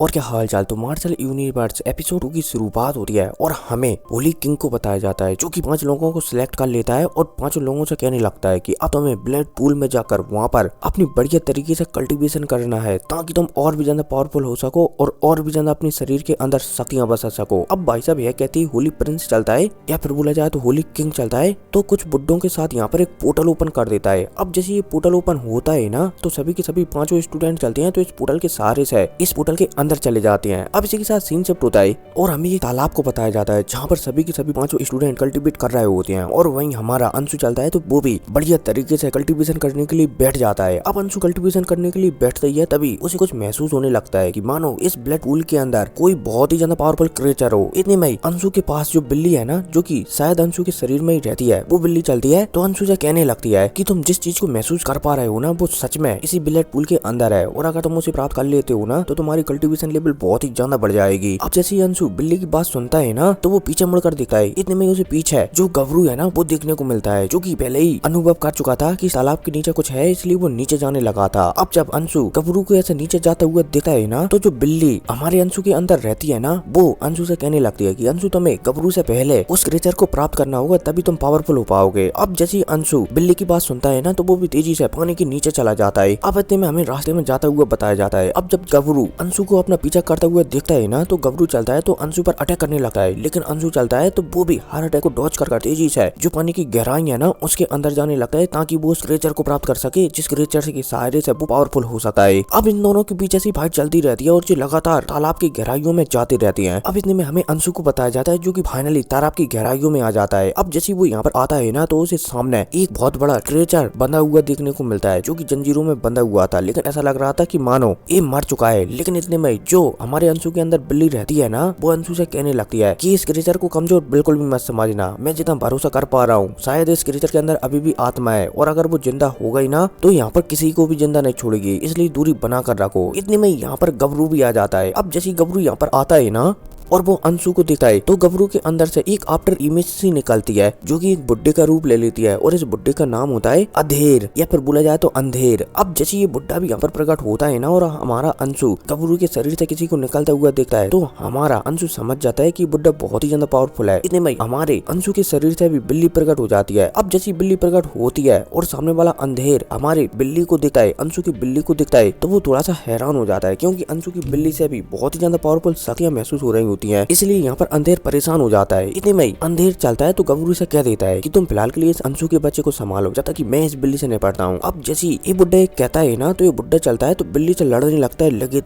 और क्या हाल चाल। तो मार्शल यूनिवर्स एपिसोड 2 की शुरुआत होती है और हमें होली किंग को बताया जाता है जो कि 5 लोगों को सिलेक्ट कर लेता है और 5 लोगों से कहने लगता है कि अब तुम्हें ब्लड पूल में जाकर वहां पर अपनी बढ़िया तरीके से कल्टीवेशन करना है ताकि तुम और भी ज्यादा पावरफुल हो सको और भी ज्यादा अपने शरीर के अंदर शक्तियां बसा सको। अब भाई साहब यह कहती है होली प्रिंस चलता है या फिर बोला जाए तो होली किंग चलता है तो कुछ बुड्ढों के साथ यहाँ पर एक पोर्टल ओपन कर देता है। अब जैसे ये पोर्टल ओपन होता है ना तो सभी के सभी 5 स्टूडेंट चलते हैं तो इस पोर्टल के सहारे से इस पोर्टल के अंदर चले जाते हैं। अब इसी के साथ सीन शिफ्ट होता है और हमें ये तालाब को बताया जाता है जहाँ पर सभी के सभी 5 स्टूडेंट कल्टीवेट कर रहे होते हैं और वहीं हमारा अंशु चलता है तो वो भी बढ़िया तरीके से कल्टीवेशन करने के लिए बैठ जाता है। अब अंशु कल्टीवेशन करने के लिए बैठता ही है तभी उसे कुछ महसूस होने लगता है कि मानो इस ब्लड पूल के अंदर कोई बहुत ही ज्यादा पावरफुल क्रिएचर हो। इतने में अंशु के पास जो बिल्ली है ना जो कि शायद अंशु के शरीर में ही रहती है वो बिल्ली चलती है तो अंशु से कहने लगती है कि तुम जिस चीज को महसूस कर पा रहे हो ना वो सच में इसी ब्लड पूल के अंदर है और अगर तुम उसे प्राप्त कर लेते हो ना तो तुम्हारी कल्टीवेशन लेवल बहुत ही ज्यादा बढ़ जाएगी। अब जैसे ही अंशु बिल्ली की बात सुनता है ना तो वो पीछे मुड़कर देखता है। इतने में उसे पीछे जो गबरू है ना वो देखने को मिलता है जो कि पहले ही अनुभव कर चुका था कि तालाब के नीचे कुछ है इसलिए वो नीचे जाने लगा था। अब जब अंशु गबरू को ऐसे नीचे जाता हुआ देखता है ना तो जो बिल्ली हमारे अंशु के अंदर रहती है ना वो अंशु से कहने लगती है कि अंशु तुम्हें गबरू से पहले उस क्रिएचर को प्राप्त करना होगा तभी तुम पावरफुल हो पाओगे। अब जैसे ही अंशु बिल्ली की बात सुनता है ना तो वो भी तेजी से पानी के नीचे चला जाता है। अब इतने में हमें रास्ते में जाता हुआ बताया जाता है। अब जब गबरू अंशु को अपना पीछा करता हुआ देखता है ना तो गबरू चलता है तो अंशु पर अटैक करने लगता है लेकिन अंशु चलता है तो वो भी हर अटैक को डॉज कर तेजी से जो पानी की गहराई है ना उसके अंदर जाने लगता है ताकि वो उस क्रिएचर को प्राप्त कर सके जिस क्रिएचर के सहारे से वो पावरफुल हो सकता है। अब इन दोनों के बीच ऐसी फाइट चलती रहती है और जो लगातार तालाब की गहराइयों में जाती रहती है। अब इतने में हमें अंशु को बताया जाता है जो कि फाइनली तालाब की गहराइयों में आ जाता है। अब जैसे वो यहाँ पर आता है ना तो उसे सामने एक बहुत बड़ा क्रिएचर बंधा हुआ देखने को मिलता है जो कि जंजीरों में बंधा हुआ था लेकिन ऐसा लग रहा था कि मानो ये मर चुका है। लेकिन इतने में जो हमारे अंशु के अंदर बिल्ली रहती है ना वो अंशु से कहने लगती है कि इस क्रिएचर को कमजोर बिल्कुल भी मत समझना, मैं जितना भरोसा कर पा रहा हूँ शायद इस क्रिएचर के अंदर अभी भी आत्मा है और अगर वो जिंदा हो गई ना तो यहाँ पर किसी को भी जिंदा नहीं छोड़ेगी इसलिए दूरी बना कर रखो। इतने में यहाँ पर गबरू भी आ जाता है। अब जैसे गबरू यहाँ पर आता है ना और वो अंशु को देखता है तो गबरू के अंदर से एक आफ्टर इमेज सी निकलती है जो कि एक बुड्ढे का रूप ले लेती है और इस बुड्ढे का नाम होता है अधेर या फिर बोला जाए तो अंधेर। अब जैसे ये बुड्ढा भी यहाँ पर प्रकट होता है ना और हमारा अंशु गबरू के शरीर से किसी को निकलता हुआ देखता है तो हमारा अंशु समझ जाता है कि बुड्ढा बहुत ही ज्यादा पावरफुल है। इतने में हमारे अंशु के शरीर से भी बिल्ली प्रकट हो जाती है। अब जैसी बिल्ली प्रकट होती है और सामने वाला अंधेर हमारे बिल्ली को देखता है, अंशु की बिल्ली को देखता है तो वो थोड़ा सा हैरान हो जाता है क्योंकि अंशु की बिल्ली से भी बहुत ही ज्यादा पावरफुल शक्तियां महसूस हो रही होती है इसलिए यहाँ पर अंधेर परेशान हो जाता है। इतने में अंधेर चलता है तो गबरू से कह देता है कि तुम फिलहाल के लिए इस अंशु के बच्चे को संभालो जब तक कि मैं इस बिल्ली से निपटता हूँ। अब जैसे ये बुड्ढा कहता है ना तो ये बुड्ढा चलता है तो बिल्ली से लड़ने लगता है लगे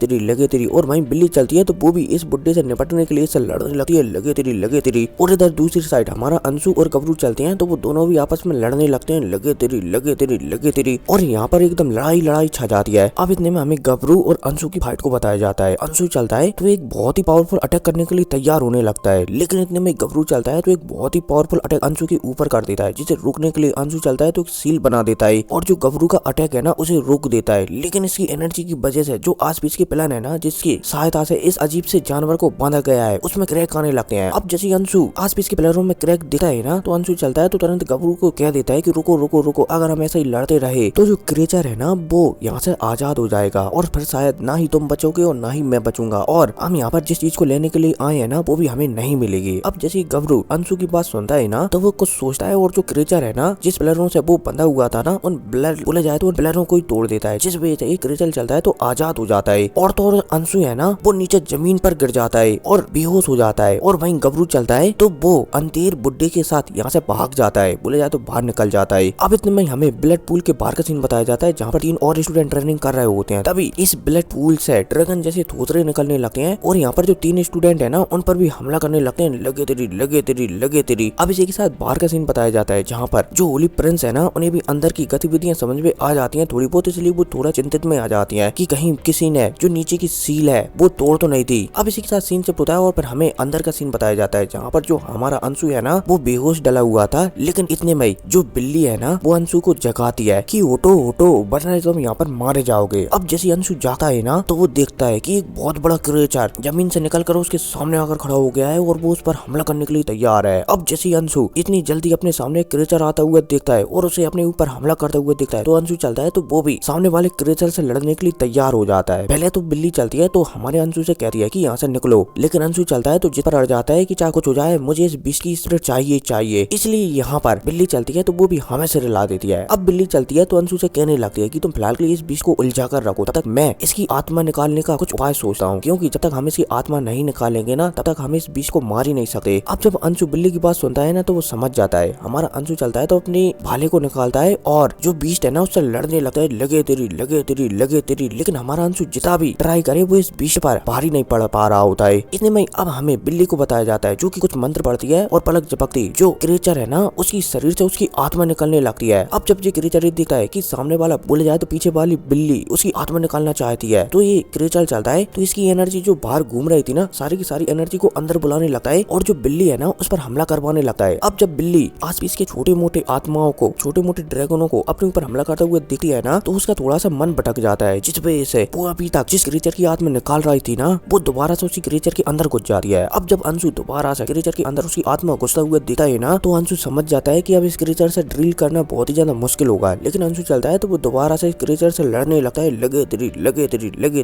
तेरी और वहीं बिल्ली चलती है तो वो भी इस बुड्ढे से निपटने के लिए लड़ने लगती है लगे तेरी और इधर दूसरी साइड हमारा अंशु और गबरू चलते हैं तो वो दोनों भी आपस में लड़ने लगते हैं लगे तेरी और यहाँ पर एकदम लड़ाई छा जाती है। अब इतने में हमें गबरू और अंशु की फाइट को बताया जाता है। अंशु चलता है तो एक बहुत ही पावरफुल अटैक करने के लिए तैयार होने लगता है लेकिन इतने में गबरू चलता है तो एक बहुत ही पावरफुल अटैक अंशु के ऊपर कर देता है जिसे रोकने के लिए अंशु चलता है तो एक सील बना देता है और जो गबरू का अटैक है ना उसे रोक देता है। लेकिन इसकी एनर्जी की वजह से जो आस पास के प्लान है ना जिसकी सहायता से इस अजीब से जानवर को बांधा गया है उसमें क्रैक आने लगते हैं। अब जैसे अंशु आस पास के प्लानों में क्रैक देखता है ना तो अंशु चलता है तो तुरंत गबरू को कह देता है कि रुको अगर हम ऐसे ही लड़ते रहे तो जो क्रिएचर है ना वो यहाँ से आजाद हो जाएगा और फिर शायद ना ही तुम बचोगे और ना ही मैं बचूंगा और हम यहाँ पर जिस चीज को लेने के लिए आए हैं ना वो भी हमें नहीं मिलेगी। अब जैसे गबरू अंशु की बात सुनता है ना तो वो कुछ सोचता है और जो क्रिएचर है ना जिस प्लेयरों से वो बंधा हुआ था ना उन ब्लड बोले जाए तो उन प्लेयरों को ही तोड़ देता है जिस वजह से एक क्रिएचर चलता है तो आजाद हो जाता है और तो अंशु है ना वो नीचे जमीन पर गिर जाता है और बेहोश हो जाता है और वहीं गबरू चलता है तो वो अंधेर बुड्ढे के साथ यहाँ से भाग जाता है बोले जाए तो बाहर निकल जाता है। अब इतने में हमें ब्लड पूल के बाहर का सीन बताया जाता है जहाँ पर 3 और स्टूडेंट ट्रेनिंग कर रहे होते हैं। तभी इस ब्लड पूल से ड्रैगन जैसे थोतरे निकलने लगते हैं और यहाँ पर जो 3 स्टूडेंट है ना उन पर भी हमला करने लगते हैं लगे तेरी। अब इसी के साथ बाहर का सीन बताया जाता है जहाँ पर जो होली प्रिंस है ना उन्हें भी अंदर की गतिविधियां समझ में आ जाती हैं थोड़ी बहुत इसलिए वो थोड़ा चिंतित में आ जाती हैं कि कहीं किसी ने जो नीचे की सील है वो तोड़ तो नहीं थी। अब इसी के साथ सीन से होता है और फिर हमें अंदर का सीन बताया जाता है जहाँ पर जो हमारा अंशु है ना वो बेहोश डला हुआ था लेकिन इतने में जो बिल्ली है ना वो अंशु को जगाती है कि ओटो वरना तुम यहाँ पर मारे जाओगे। अब जैसे अंशु जाता है ना तो वो देखता है कि एक बहुत बड़ा क्रिएचर जमीन से निकलकर उसके सामने आकर खड़ा हो गया है और वो उस पर हमला करने के लिए तैयार है। अब जैसे ही अंशु इतनी जल्दी अपने सामने क्रिएचर आता हुआ देखता है और उसे अपने ऊपर हमला करते हुए देखता है तो अंशु चलता है तो वो भी सामने वाले क्रिएचर से लड़ने के लिए तैयार हो जाता है। पहले तो बिल्ली चलती है तो हमारे अंशु से कहती है कि यहाँ से निकलो, लेकिन अंशु चलता है तो जिस पर अड़ जाता है कि चाहे कुछ हो जाए मुझे इस विष की स्प्रे चाहिए। इसलिए यहाँ पर बिल्ली चलती है तो वो भी हमें से रिला देती है। अब बिल्ली चलती है तो अंशु से कहने लगती है कि तुम फिलहाल के लिए इस विष को उलझा कर रखो, तब तक मैं इसकी आत्मा निकालने का कुछ उपाय सोचता हूँ, क्योंकि जब तक हम इसकी आत्मा नहीं निकालेंगे ना तब तक हम इस विष को मार ही नहीं सकते। अब जब अंशु बिल्ली की बात सुनता है ना तो वो समझ जाता है। हमारा अंशु चलता है तो अपनी भाले को निकालता है और जो बीस्ट है ना उससे लड़ने लगता है, लगे तेरी। लेकिन हमारा अंशु जितना भी ट्राई करे वो इस बीस्ट पर भारी नहीं पड़ पा रहा होता है। इतने में अब हमें बिल्ली को बताया जाता है जो कि कुछ मंत्र पढ़ती है और पलक झपकती जो क्रिएचर है ना उसकी शरीर से उसकी आत्मा निकलने लगती है। अब जब ये क्रिएचर देखता है कि सामने वाला बोल जाए तो पीछे वाली बिल्ली उसकी आत्मा निकालना चाहती है तो ये क्रिएचर चलता है तो इसकी एनर्जी जो बाहर घूम रही थी ना सारी की सारी एनर्जी को अंदर बुलाने लगता है और जो बिल्ली है ना उस पर हमला करवाने लगता है। अब जब बिल्ली आसपास के छोटे मोटे आत्माओं को, छोटे मोटे ड्रैगनों को अपने ऊपर हमला करते हुए दिखती है ना तो उसका थोड़ा सा मन भटक जाता है, जिस वजह से वो अभी तक जिस क्रिएचर की आत्मा निकाल रही थी ना वो दोबारा से उसी क्रिएचर के अंदर घुस जाती है। अब जब अंशु दोबारा से क्रिएचर के अंदर उसकी आत्मा घुसता हुआ दिखता है ना तो अंशु समझ जाता है कि अब इस क्रिएचर से ड्रिल करना बहुत ही ज्यादा मुश्किल होगा। लेकिन अंशु चलता है तो वो दोबारा से इस क्रिएचर से लड़ने लगता है, लगे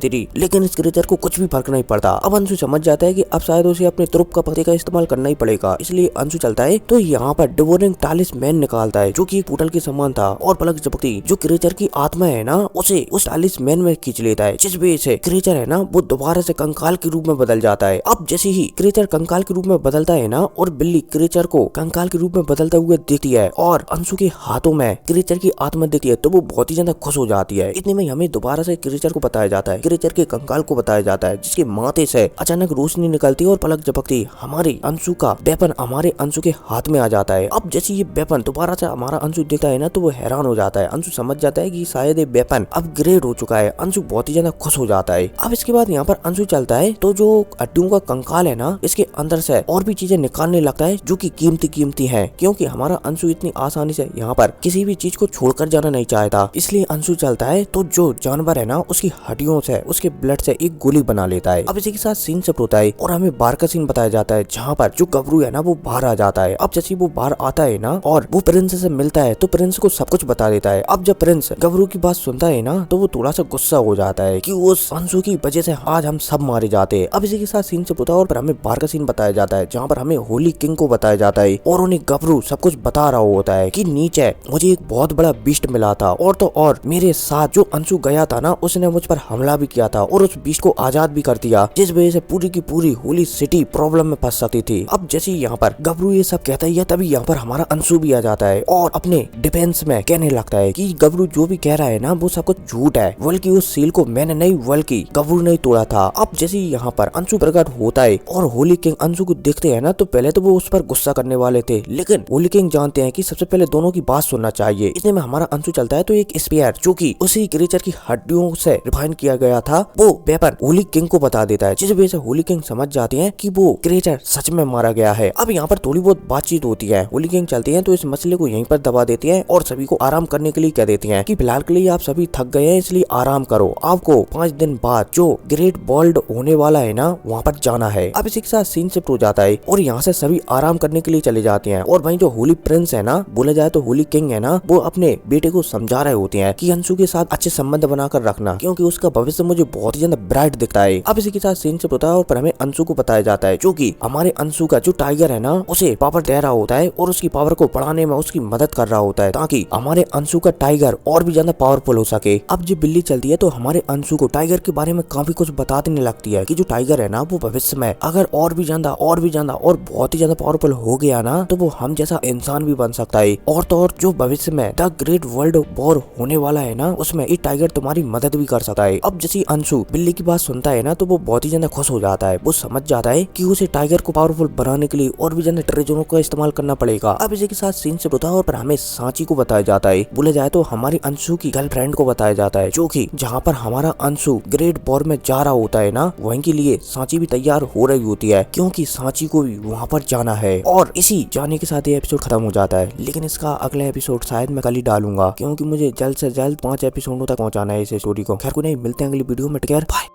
तेरी। लेकिन इस क्रिएचर को कुछ भी फर्क नहीं पड़ता। अब अंशु समझ जाता है कि अब शायद उसे अपने तुरुप का पत्ते का इस्तेमाल करना ही पड़ेगा। इसलिए अंशु चलता है तो यहाँ पर डिवोरिंग टालिस्मैन निकालता है जो कि एक पोर्टल के समान था और पलक झपकती जो क्रिएचर की आत्मा है ना उसे उस टालिस्मैन में खींच लेता है, जिस वजह से क्रिएचर है ना वो दोबारा से कंकाल के रूप में बदल जाता है। अब जैसे ही क्रिएचर कंकाल के रूप में बदलता है ना और बिल्ली क्रिएचर को कंकाल के रूप में बदलते हुए देखती है और अंशु के हाथों में क्रिएचर की आत्मा देखती है तो वो बहुत ही ज्यादा खुश हो जाती है। इतने में हमें दोबारा से क्रिएचर को बताया जाता है, क्रिएचर के कंकाल को बताया जाता है जिसके माथे से अचानक रोशनी निकलती है और पलक झपकती हमारे अंशु का वेपन हमारे अंशु के हाथ में आ जाता है। अब जैसे ये वेपन दोबारा से हमारा अंशु देखता है ना तो वो हैरान हो जाता है। अंशु समझ जाता है कि शायद ये वेपन अपग्रेड हो चुका है। अंशु बहुत ही ज्यादा खुश हो जाता है। अब इसके बाद यहाँ पर अंशु चलता है तो जो हड्डियों का कंकाल है ना इसके अंदर से और भी चीजें निकालने लगता है जो कि कीमती है, क्योंकि हमारा अंशु इतनी आसानी से यहाँ पर किसी भी चीज को छोड़कर जाना नहीं चाहता। इसलिए अंशु चलता है तो जो जानवर है ना उसकी हड्डियों से उसके ब्लड से एक गोली बना लेता है। अब इसी के साथ सीन शिफ्ट होता है और हमें बाहर का सीन बताया जाता है जहाँ पर जो गबरू है ना वो बाहर आ जाता है। अब जैसे वो बाहर आता है ना और वो प्रिंस से मिलता है तो प्रिंस को सब कुछ बता देता है। अब जब प्रिंस गबरू की बात सुनता है ना तो वो थोड़ा सा गुस्सा हो जाता है कि उस अंशु की वजह से आज हम सब मारे जाते हैं। अब इसी के साथ सीन शिफ्ट होता है और हमें बाहर का सीन बताया जाता है जहाँ पर हमें होली किंग को बताया जाता है और उन्हें गबरू सब कुछ बता रहा होता है कि नीचे मुझे एक बहुत बड़ा बीस्ट मिला था और तो और मेरे साथ जो अंशु गया था ना उसने मुझ पर हमला भी किया था और उस बीस्ट को आजाद भी कर दिया, जिस वजह से पूरी की पूरी होली सिटी प्रॉब्लम में फंस सकती थी। अब जैसे यहाँ पर गबरू ये सब कहता है तभी यहाँ पर हमारा अंशु भी आ जाता है और अपने डिफेंस में कहने लगता है कि गबरू जो भी कह रहा है ना वो सब कुछ झूठ है, बल्कि उस सील को मैंने नहीं बल्कि गबरू नहीं तोड़ा था। अब जैसे यहाँ पर अंशु प्रकट होता है और होली किंग अंशु को देखते हैं ना तो पहले तो वो उस पर गुस्सा करने वाले थे, लेकिन होली किंग जानते हैं कि सबसे पहले दोनों की बात सुनना चाहिए। इसमें में हमारा अंशु चलता है तो एक स्पेयर जो कि उसी क्रिएचर की हड्डियों से रिफाइन किया गया था वो वेपन होली किंग को बता देता है, जिस वजह से होली किंग समझ जाते हैं कि वो क्रिएचर सच में मारा गया है। अब यहाँ पर थोड़ी बहुत बातचीत होती है, होली किंग चलते हैं तो इस मसले को यहीं पर दबा देते हैं और सभी को आराम करने के लिए कह देते हैं कि फिलहाल के लिए आप सभी थक गए हैं इसलिए आराम करो, आपको 5 दिन बाद जो ग्रेट वर्ल्ड होने वाला है ना वहाँ पर जाना है। अब इसी के साथ सीन शिफ्ट हो जाता है और यहाँ से सभी आराम करने के लिए चले जाते हैं और वहीं जो होली प्रिंस है ना बोला जाए तो होली किंग है ना वो अपने बेटे को समझा रहे होते हैं कि अंशु के साथ अच्छे संबंध बनाकर रखना क्योंकि उसका भविष्य मुझे बहुत ही ज्यादा ब्राइट दिखता है। अब इसी के साथ सीन शिफ्ट होता है और पर हमें अंशु को बताया जाता है जो कि हमारे अंशु का जो टाइगर है ना उसे पावर दे रहा होता है और उसकी पावर को बढ़ाने में उसकी मदद कर रहा होता है ताकि हमारे अंशु का टाइगर और भी ज्यादा पावरफुल हो सके। अब जब बिल्ली चलती है तो हमारे अंशु को टाइगर के बारे में काफी कुछ बता देने लगती है कि जो टाइगर है ना वो भविष्य में अगर और भी ज्यादा और बहुत ही ज्यादा पावरफुल हो गया ना तो वो हम जैसा इंसान भी बन सकता है और तो और जो भविष्य में द ग्रेट वर्ल्ड वॉर होने वाला है ना उसमें ये टाइगर तुम्हारी मदद भी कर सकता है। अब जैसे अंशु बिल्ली की बात सुनता है ना तो वो बहुत ही ज्यादा खुश हो जाता है, वो समझ जाता है कि उसे टाइगर को पावरफुल बनाने के लिए और भी ज्यादा ट्रेजरों का इस्तेमाल करना पड़ेगा। अब इसी के साथ सीन से होता है और हमें सांची को बताया जाता है, बोले जाए तो हमारी अंशु की गर्लफ्रेंड को बताया जाता है जो कि जहाँ पर हमारा अंशु ग्रेट वॉर में जा रहा होता है ना वहीं के लिए सांची भी तैयार हो रही होती है क्योंकि सांची को भी वहाँ पर जाना है। और इसी जाने के साथ ये एपिसोड खत्म हो जाता है, लेकिन इसका अगला एपिसोड शायद मैं कल ही डालूंगा क्योंकि मुझे जल्द से जल्द 5 एपिसोडों तक पहुंचाना है इस स्टोरी को। खैर को नहीं, मिलते हैं अगली वीडियो में, टेक केयर, बाय।